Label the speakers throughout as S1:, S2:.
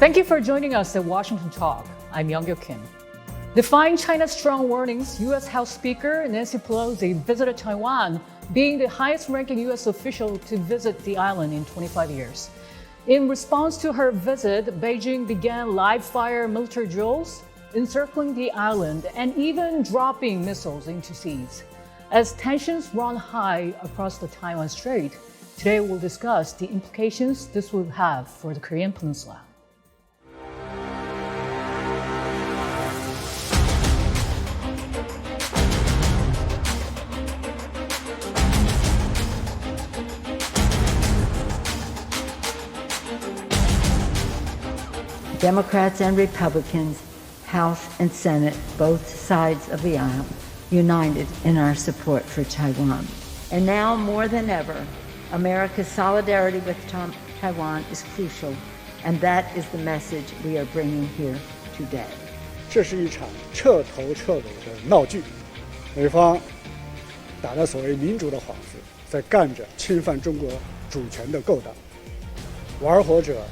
S1: Thank you for joining us at Washington Talk. I'm Young-Gyo Kim. Defying China's strong warnings, U.S. House Speaker Nancy Pelosi visited Taiwan, being the highest-ranking U.S. official to visit the island in 25 years. In response to her visit, Beijing began live-fire military drills, encircling the island, and even dropping missiles into seas. As tensions run high across the Taiwan Strait, today we'll discuss the implications this will have for the Korean Peninsula.
S2: Democrats and Republicans, House and Senate, both sides of the aisle, united in our support for Taiwan. And now more than ever, America's solidarity with Taiwan is crucial, and that is the message we are bringing here today.
S3: 这是一场彻头彻尾的闹剧，美方打着所谓民主的幌子，在干着侵犯中国主权的勾当，玩火者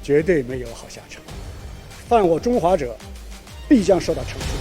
S3: 绝对没有好下场，犯我中华者必将受到惩处。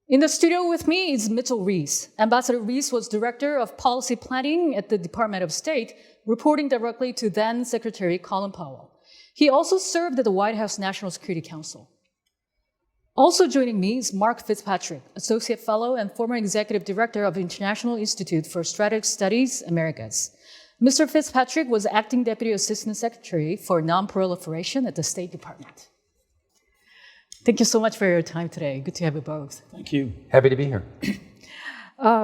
S1: In the studio with me is Mitchell Reiss. Ambassador Reiss was Director of Policy Planning at the Department of State, reporting directly to then Secretary Colin Powell. He also served at the White House National Security Council. Also joining me is Mark Fitzpatrick, Associate Fellow and former Executive Director of International Institute for Strategic Studies, Americas. Mr. Fitzpatrick was Acting Deputy Assistant Secretary for Non-Proliferation at the State Department. Thank you so much for your time today. Good to have you both.
S4: Thank you. Happy to be here.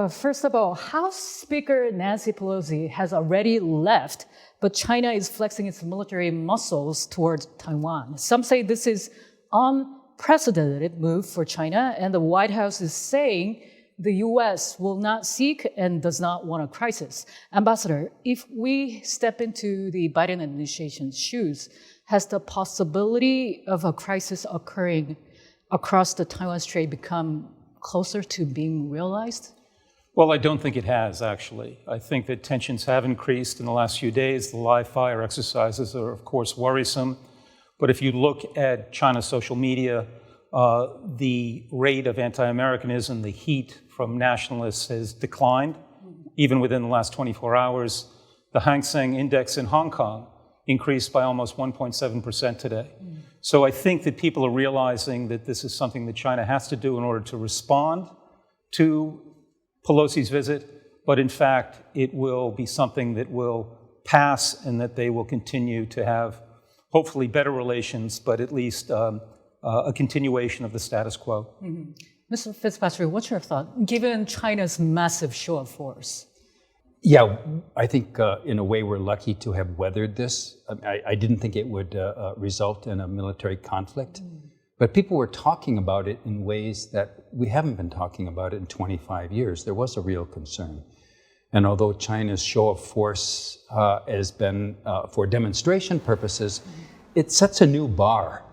S1: First of all, House Speaker Nancy Pelosi has already left, but China is flexing its military muscles towards Taiwan. Some say this is unprecedented move for China, and the White House is saying the U.S. will not seek and does not want a crisis. Ambassador, if we step into the Biden administration's shoes, has the possibility of a crisis occurring across the Taiwan Strait become closer to being realized?
S4: Well, I don't think it has, actually. I think that tensions have increased in the last few days. The live fire exercises are, of course, worrisome. But if you look at China's social media, the rate of anti-Americanism, the heat from nationalists has declined, even within the last 24 hours. The Hang Seng Index in Hong Kong increased by almost 1.7% today. So I think that people are realizing that this is something that China has to do in order to respond to Pelosi's visit, but in fact, it will be something that will pass and that they will continue to have hopefully better relations, but at least a continuation of the status quo.
S1: Mm-hmm. Mr. Fitzpatrick, what's your thought, given China's massive show of force?
S5: Yeah, I think in a way we're lucky to have weathered this. I didn't think it would result in a military conflict, but people were talking about it in ways that we haven't been talking about it in 25 years. There was a real concern. And although China's show of force has been for demonstration purposes, it sets a new bar.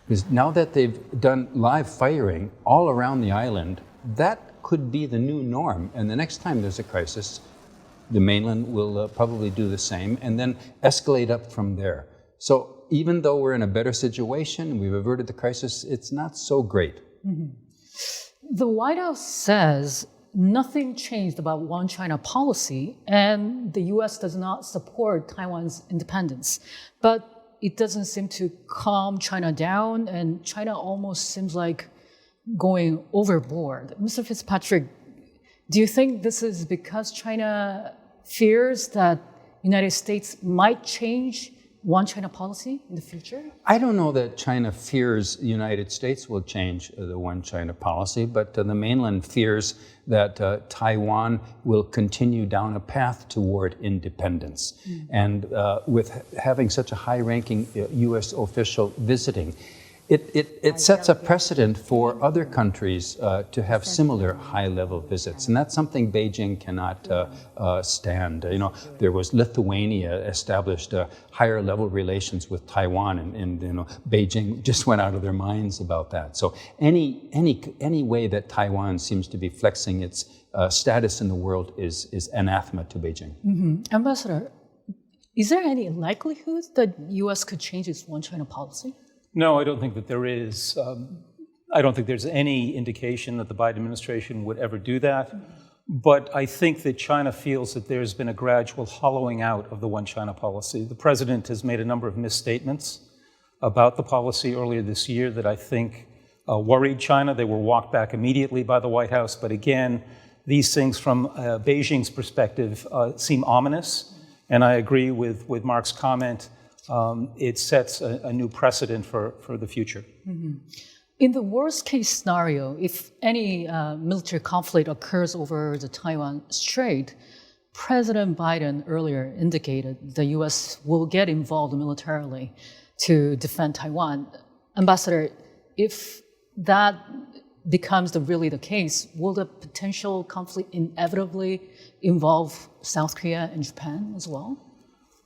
S5: Because now that they've done live firing all around the island, that could be the new norm. And the next time there's a crisis, the mainland will probably do the same and then escalate up from there. So even though we're in a better situation, we've averted the crisis, it's not so great.
S1: Mm-hmm. The White House says nothing changed about one China policy and the U.S. does not support Taiwan's independence. But it doesn't seem to calm China down, and China almost seems like going overboard. Mr. Fitzpatrick, do you think this is because China fears that United States might change one China policy in the future?
S5: I don't know that China fears the United States will change the one China policy, but the mainland fears that Taiwan will continue down a path toward independence. And with having such a high-ranking U.S. official visiting, it sets a precedent for other countries to have similar high-level visits, and that's something Beijing cannot stand. You know, there was Lithuania established higher-level relations with Taiwan, and you know, Beijing just went out of their minds about that. So any way that Taiwan seems to be flexing its status in the world is anathema to Beijing.
S1: Ambassador, is there any likelihood that U.S. could change its one China policy?
S4: No, I don't think that there is. I don't think there's any indication that the Biden administration would ever do that. But I think that China feels that there's been a gradual hollowing out of the one China policy. The president has made a number of misstatements about the policy earlier this year that I think worried China. They were walked back immediately by the White House. But again, these things from Beijing's perspective seem ominous. And I agree with Mark's comment. It sets a new precedent for the future.
S1: In the worst case scenario, if any military conflict occurs over the Taiwan Strait, President Biden earlier indicated the U.S. will get involved militarily to defend Taiwan. Ambassador, if that becomes really the case, will the potential conflict inevitably involve South Korea and Japan as well?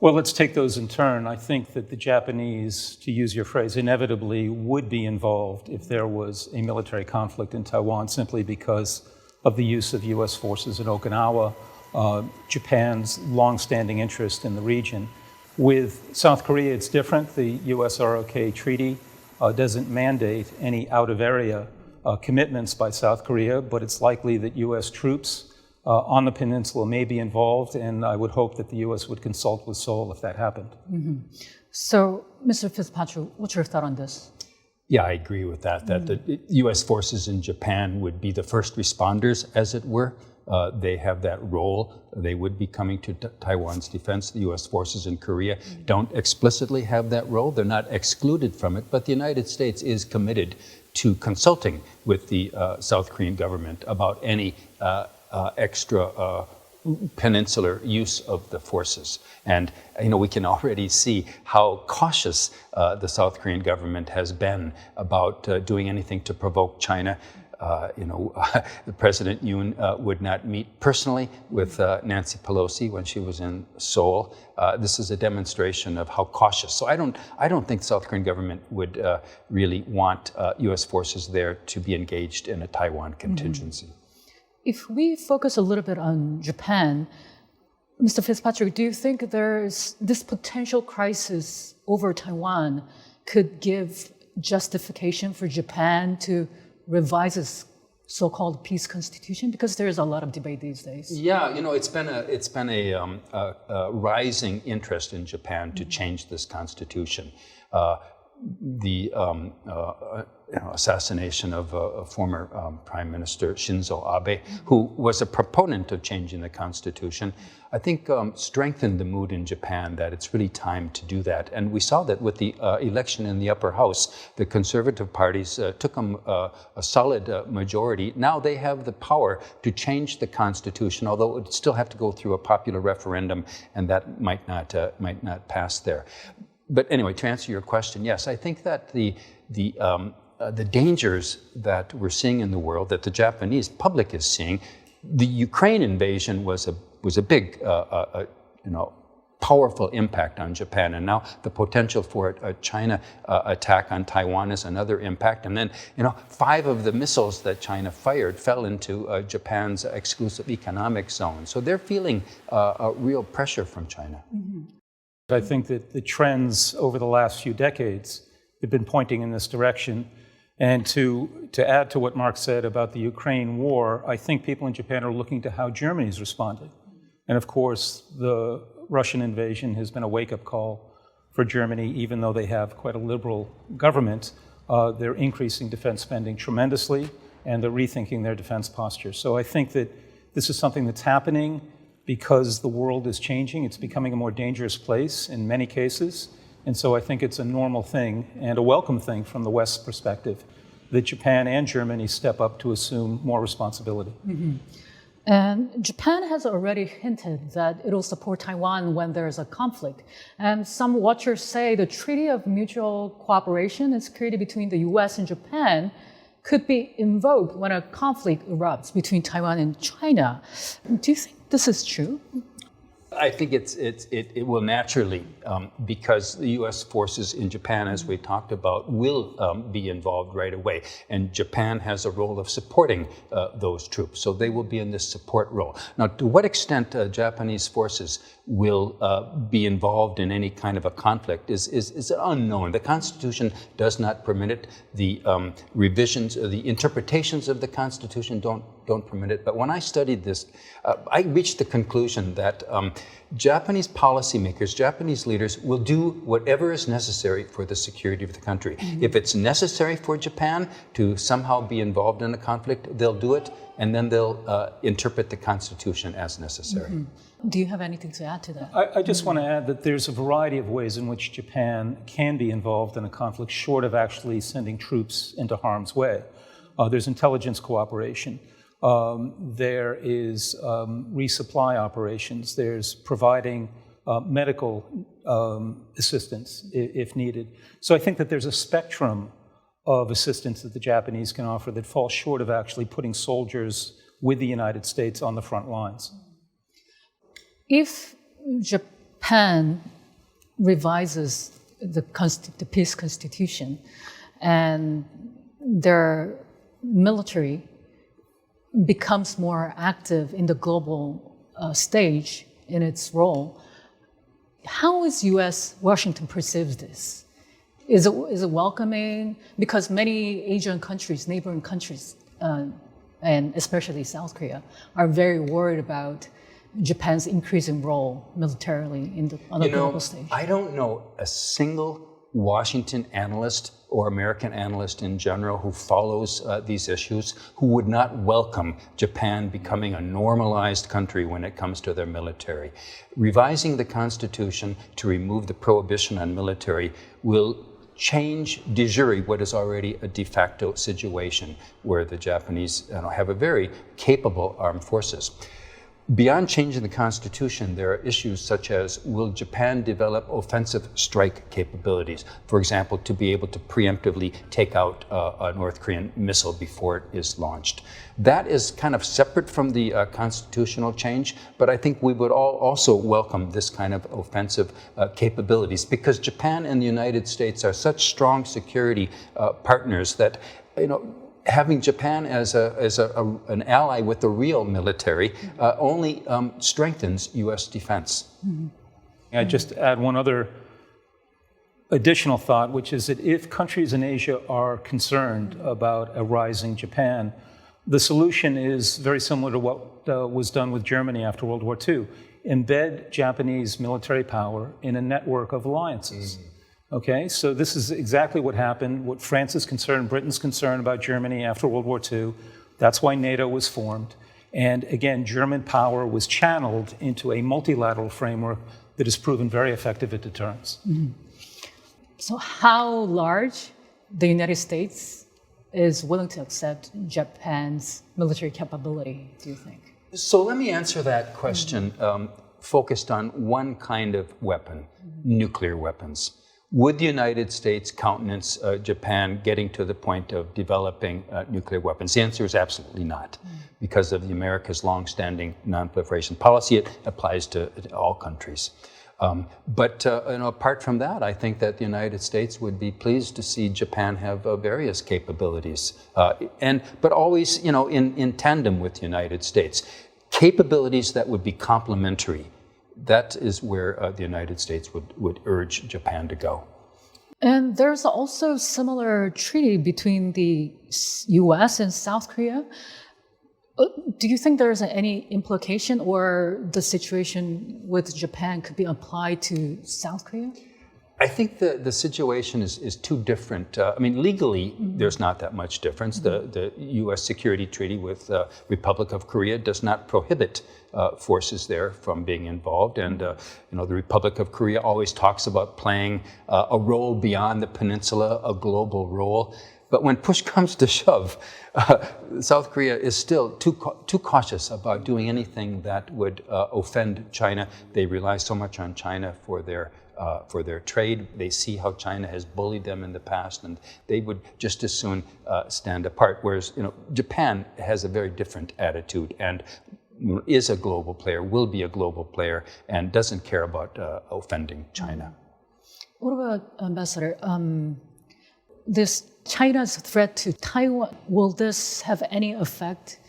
S4: Well, let's take those in turn. I think that the Japanese, to use your phrase, inevitably would be involved if there was a military conflict in Taiwan simply because of the use of U.S. forces in Okinawa, Japan's longstanding interest in the region. With South Korea, it's different. The U.S.-ROK treaty doesn't mandate any out-of-area commitments by South Korea, but it's likely that U.S. troops on the peninsula may be involved, and I would hope that the U.S. would consult with Seoul if that happened.
S1: So, Mr. Fitzpatrick, what's your thought on this?
S5: Yeah, I agree with that, that the U.S. forces in Japan would be the first responders, as it were. They have that role. They would be coming to Taiwan's defense. The U.S. forces in Korea don't explicitly have that role. They're not excluded from it, but the United States is committed to consulting with the South Korean government about any extra peninsular use of the forces. And you know, we can already see how cautious the South Korean government has been about doing anything to provoke China. The President Yoon would not meet personally with Nancy Pelosi when she was in Seoul. This is a demonstration of how cautious. So I don't think the South Korean government would really want U.S. forces there to be engaged in a Taiwan contingency.
S1: If we focus a little bit on Japan, Mr. Fitzpatrick, do you think there's this potential crisis over Taiwan could give justification for Japan to revise its so-called peace constitution? Because there is a lot of debate these days.
S5: Yeah, you know, it's been a rising interest in Japan to change this constitution. The assassination of former Prime Minister Shinzo Abe, who was a proponent of changing the constitution, I think strengthened the mood in Japan that it's really time to do that. And we saw that with the election in the upper house. The conservative parties took them a solid majority. Now they have the power to change the constitution, although it would still have to go through a popular referendum, and that might not pass there. But anyway, to answer your question, yes, I think that the dangers that we're seeing in the world, that the Japanese public is seeing, the Ukraine invasion was a big, powerful impact on Japan, and now the potential for a China attack on Taiwan is another impact. And then, 5 of the missiles that China fired fell into Japan's exclusive economic zone. So they're feeling a real pressure from China.
S4: I think that the trends over the last few decades have been pointing in this direction. And to add to what Mark said about the Ukraine war, I think people in Japan are looking to how Germany's responded. And of course, the Russian invasion has been a wake-up call for Germany. Even though they have quite a liberal government, they're increasing defense spending tremendously, and they're rethinking their defense posture. So I think that this is something that's happening because the world is changing. It's becoming a more dangerous place in many cases. And so I think it's a normal thing and a welcome thing from the West's perspective that Japan and Germany step up to assume more responsibility.
S1: Mm-hmm. And Japan has already hinted that it'll support Taiwan when there's a conflict. And some watchers say the Treaty of Mutual Cooperation and Security between the US and Japan could be invoked when a conflict erupts between Taiwan and China. Do you think this is true?
S5: I think it will naturally, because the U.S. forces in Japan, as we talked about, will be involved right away. And Japan has a role of supporting those troops, so they will be in this support role. Now, to what extent Japanese forces will be involved in any kind of a conflict is unknown. The Constitution does not permit it. The revisions, the interpretations of the Constitution don't permit it. But when I studied this, I reached the conclusion that Japanese policymakers, Japanese leaders will do whatever is necessary for the security of the country. Mm-hmm. If it's necessary for Japan to somehow be involved in a conflict, they'll do it, and then they'll interpret the Constitution as necessary.
S1: Mm-hmm. Do you have anything to add to that?
S4: I just want to add that there's a variety of ways in which Japan can be involved in a conflict short of actually sending troops into harm's way. There's intelligence cooperation. There is resupply operations. There's providing medical assistance if needed. So I think that there's a spectrum of assistance that the Japanese can offer that falls short of actually putting soldiers with the United States on the front lines.
S1: If Japan revises the peace constitution and their military becomes more active in the global stage in its role, how is Washington perceives this? Is it welcoming? Because many Asian countries, neighboring countries, and especially South Korea, are very worried about Japan's increasing role militarily on the global stage.
S5: I don't know a single Washington analyst or American analyst in general who follows these issues who would not welcome Japan becoming a normalized country when it comes to their military. Revising the Constitution to remove the prohibition on military will change de jure what is already a de facto situation where the Japanese have a very capable armed forces. Beyond changing the Constitution, there are issues such as, will Japan develop offensive strike capabilities? For example, to be able to preemptively take out a North Korean missile before it is launched. That is kind of separate from the constitutional change, but I think we would all also welcome this kind of offensive capabilities because Japan and the United States are such strong security partners that, having Japan as an ally with the real military only strengthens U.S. defense.
S1: Mm-hmm.
S4: I just add one other additional thought, which is that if countries in Asia are concerned about a rising Japan, the solution is very similar to what was done with Germany after World War II. Embed Japanese military power in a network of alliances. Mm-hmm. Okay, so this is exactly what happened, what France is concerned, Britain's concerned about Germany after World War II. That's why NATO was formed. And again, German power was channeled into a multilateral framework that has proven very effective at deterrence.
S1: Mm-hmm. So how large the United States is willing to accept Japan's military capability, do you think?
S5: So let me answer that question focused on one kind of weapon, nuclear weapons. Would the United States countenance Japan getting to the point of developing nuclear weapons? The answer is absolutely not. Because of America's longstanding non-proliferation policy, it applies to all countries. But apart from that, I think that the United States would be pleased to see Japan have various capabilities, but always in tandem with the United States. Capabilities that would be complementary. That is where the United States would urge Japan to go.
S1: And there's also a similar treaty between the U.S. and South Korea. Do you think there's any implication or the situation with Japan could be applied to South Korea?
S5: I think the situation is too different. I mean, legally, there's not that much difference. The U.S. security treaty with the Republic of Korea does not prohibit forces there from being involved. And, the Republic of Korea always talks about playing a role beyond the peninsula, a global role. But when push comes to shove, South Korea is still too cautious about doing anything that would offend China. They rely so much on China for their trade. They see how China has bullied them in the past, and they would just as soon stand apart. Whereas, Japan has a very different attitude and is a global player, will be a global player, and doesn't care about offending China.
S1: What about, Ambassador, this China's threat to Taiwan, will this have any effect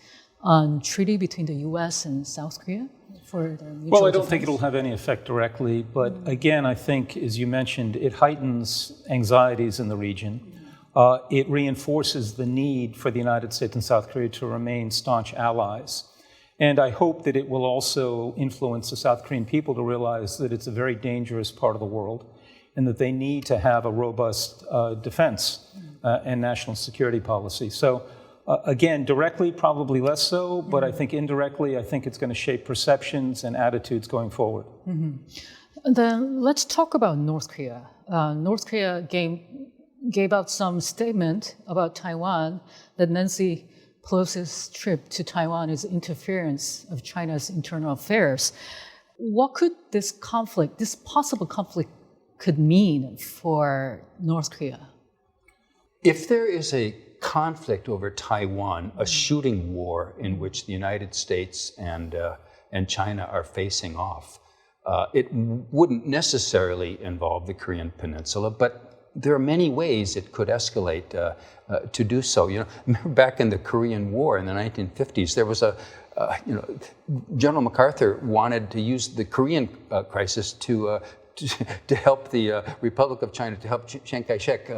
S1: on treaty between the U.S. and South Korea? For their mutual
S4: Well, I don't
S1: defense?
S4: think it'll have any effect directly, but again, I think, as you mentioned, it heightens anxieties in the region. It reinforces the need for the United States and South Korea to remain staunch allies. And I hope that it will also influence the South Korean people to realize that it's a very dangerous part of the world and that they need to have a robust defense and national security policy. So again, directly, probably less so, but I think indirectly, I think it's going to shape perceptions and attitudes going forward.
S1: Then let's talk about North Korea. North Korea gave out some statement about Taiwan that Nancy Pelosi's trip to Taiwan is interference of China's internal affairs. What could this possible conflict could mean for North Korea?
S5: If there is a conflict over Taiwan, a shooting war in which the United States and China are facing off, it wouldn't necessarily involve the Korean Peninsula, but there are many ways it could escalate to do so. Remember back in the Korean War in the 1950s, there was General MacArthur wanted to use the Korean crisis to help the Republic of China, to help Chiang Kai-shek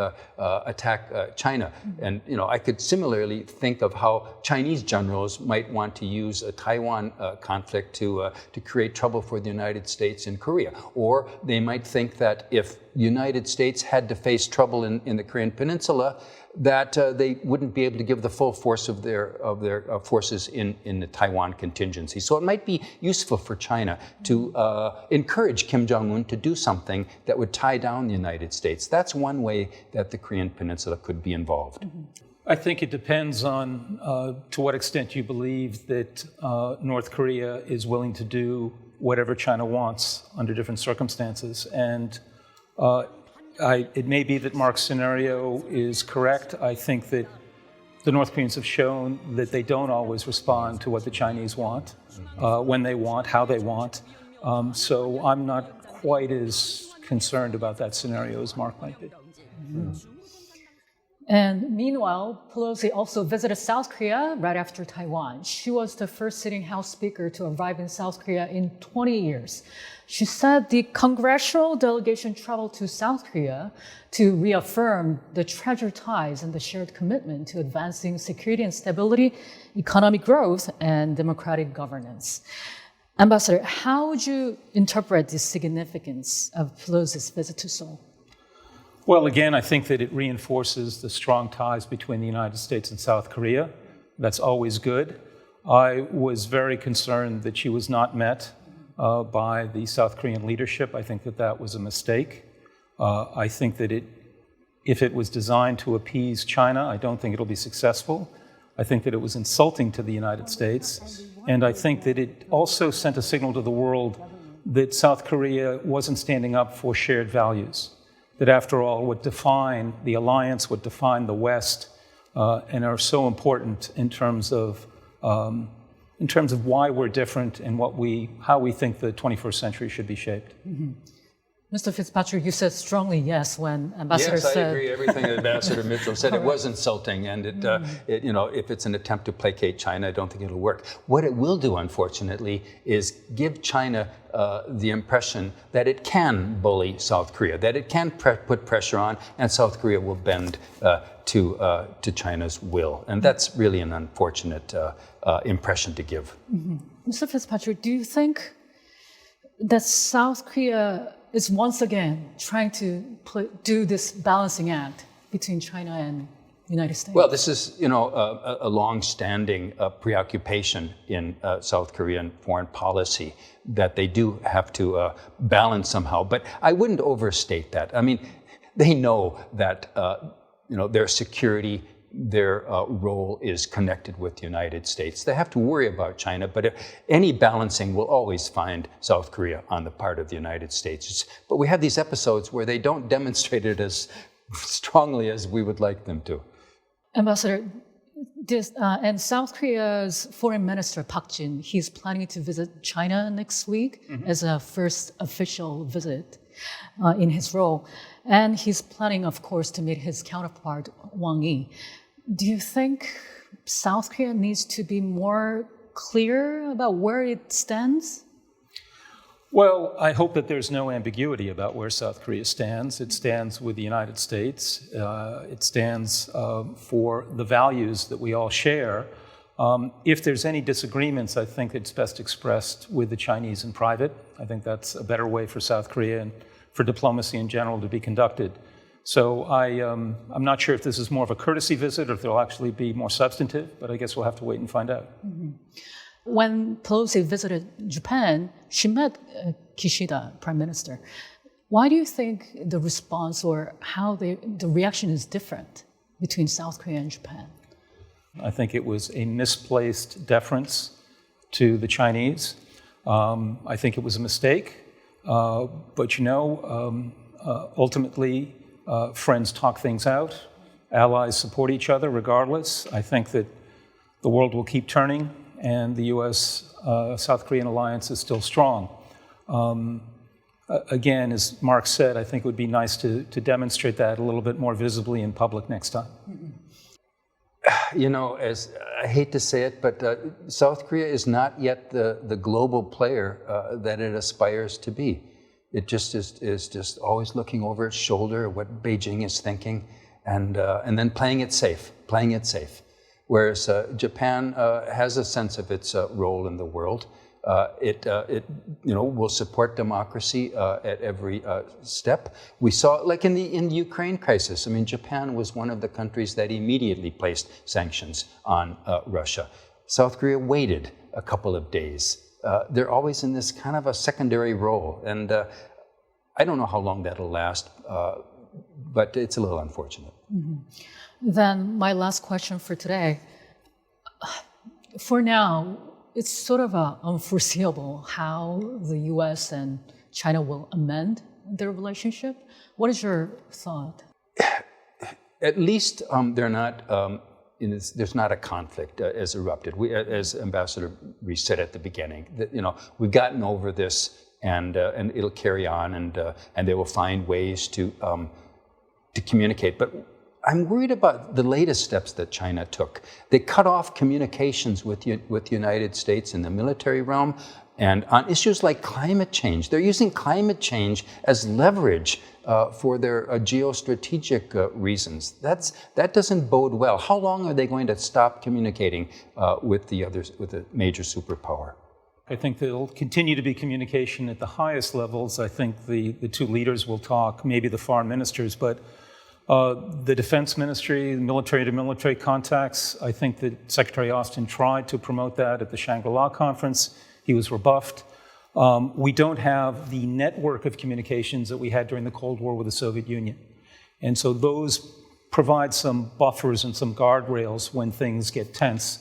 S5: attack China. And, I could similarly think of how Chinese generals might want to use a Taiwan conflict to create trouble for the United States in Korea. Or they might think that if the United States had to face trouble in the Korean Peninsula, that they wouldn't be able to give the full force of their forces in the Taiwan contingency. So it might be useful for China to encourage Kim Jong-un to do something that would tie down the United States. That's one way that the Korean Peninsula could be involved.
S4: I think it depends on to what extent you believe that North Korea is willing to do whatever China wants under different circumstances. And it may be that Mark's scenario is correct. I think that the North Koreans have shown that they don't always respond to what the Chinese want, when they want, how they want. So I'm not quite as concerned about that scenario as Mark might be.
S1: And meanwhile, Pelosi also visited South Korea right after Taiwan. She was the first sitting House Speaker to arrive in South Korea in 20 years. She said the congressional delegation traveled to South Korea to reaffirm the treasured ties and the shared commitment to advancing security and stability, economic growth, and democratic governance. Ambassador, how would you interpret the significance of Pelosi's visit to Seoul?
S4: Well, again, I think that it reinforces the strong ties between the United States and South Korea. That's always good. I was very concerned that she was not met by the South Korean leadership. I think that that was a mistake. I think that if it was designed to appease China, I don't think it'll be successful. I think that it was insulting to the United States. And I think that it also sent a signal to the world that South Korea wasn't standing up for shared values. That after all, what define the alliance, what define the West, and are so important in terms of why we're different and how we think the 21st century should be shaped.
S1: Mr. Fitzpatrick, you said strongly yes when Ambassador said...
S5: Yes, I agree. Everything Ambassador Mitchell said, it was insulting. And if it's an attempt to placate China, I don't think it'll work. What it will do, unfortunately, is give China the impression that it can bully South Korea, that it can put pressure on, and South Korea will bend to China's will. And that's really an unfortunate impression to give.
S1: Mr. Fitzpatrick, do you think that South Korea is once again trying to do this balancing act between China and the United States?
S5: Well, this is, a long-standing preoccupation in South Korean foreign policy that they do have to balance somehow. But I wouldn't overstate that. I mean, they know that, their security, their role is connected with the United States. They have to worry about China, but any balancing will always find South Korea on the part of the United States. But we have these episodes where they don't demonstrate it as strongly as we would like them to.
S1: Ambassador, and South Korea's Foreign Minister Park Jin, he's planning to visit China next week as a first official visit in his role. And he's planning, of course, to meet his counterpart, Wang Yi. Do you think South Korea needs to be more clear about where it stands?
S4: Well, I hope that there's no ambiguity about where South Korea stands. It stands with the United States. It stands for the values that we all share. If there's any disagreements, I think it's best expressed with the Chinese in private. I think that's a better way for South Korea and for diplomacy in general to be conducted. So I'm not sure if this is more of a courtesy visit or if there'll actually be more substantive, but I guess we'll have to wait and find out.
S1: Mm-hmm. When Pelosi visited Japan, she met Kishida, Prime Minister. Why do you think the response or how the reaction is different between South Korea and Japan?
S4: I think it was a misplaced deference to the Chinese. I think it was a mistake. But ultimately, friends talk things out. Allies support each other regardless. I think that the world will keep turning, and the U.S.-South Korean alliance is still strong. Again, as Mark said, I think it would be nice to demonstrate that a little bit more visibly in public next time.
S5: As I hate to say it, but South Korea is not yet the global player that it aspires to be. It just is just always looking over its shoulder at what Beijing is thinking, and then playing it safe. Whereas Japan has a sense of its role in the world. It will support democracy at every step. We saw, like in the Ukraine crisis, I mean, Japan was one of the countries that immediately placed sanctions on Russia. South Korea waited a couple of days. They're always in this kind of a secondary role. And I don't know how long that'll last, but it's a little unfortunate.
S1: Mm-hmm. Then my last question for today. For now, it's sort of unforeseeable how the U.S. and China will amend their relationship. What is your thought?
S5: At least they're not. There's not a conflict has erupted. As Ambassador Reiss said at the beginning, that we've gotten over this, and it'll carry on, and they will find ways to communicate. But I'm worried about the latest steps that China took. They cut off communications with the United States in the military realm, and on issues like climate change. They're using climate change as leverage for their geostrategic reasons. That doesn't bode well. How long are they going to stop communicating with the major superpower?
S4: I think there'll continue to be communication at the highest levels. I think the two leaders will talk, maybe the foreign ministers, but the defense ministry, military-to-military contacts, I think that Secretary Austin tried to promote that at the Shangri-La conference. He was rebuffed. We don't have the network of communications that we had during the Cold War with the Soviet Union. And so those provide some buffers and some guardrails when things get tense.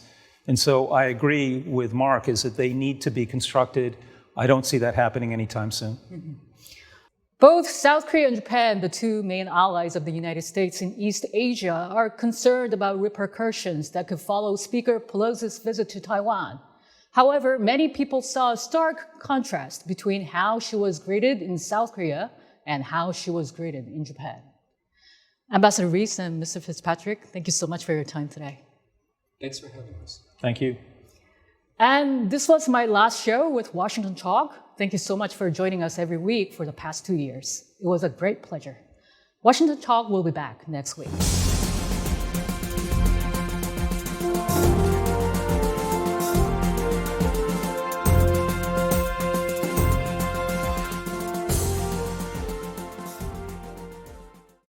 S4: And so I agree with Mark, is that they need to be constructed. I don't see that happening anytime soon.
S1: Mm-hmm. Both South Korea and Japan, the two main allies of the United States in East Asia, are concerned about repercussions that could follow Speaker Pelosi's visit to Taiwan. However, many people saw a stark contrast between how she was greeted in South Korea and how she was greeted in Japan. Ambassador Reiss and Mr. Fitzpatrick, thank you so much for your time today.
S5: Thanks for having us.
S4: Thank you.
S1: And this was my last show with Washington Talk. Thank you so much for joining us every week for the past 2 years. It was a great pleasure. Washington Talk will be back next week.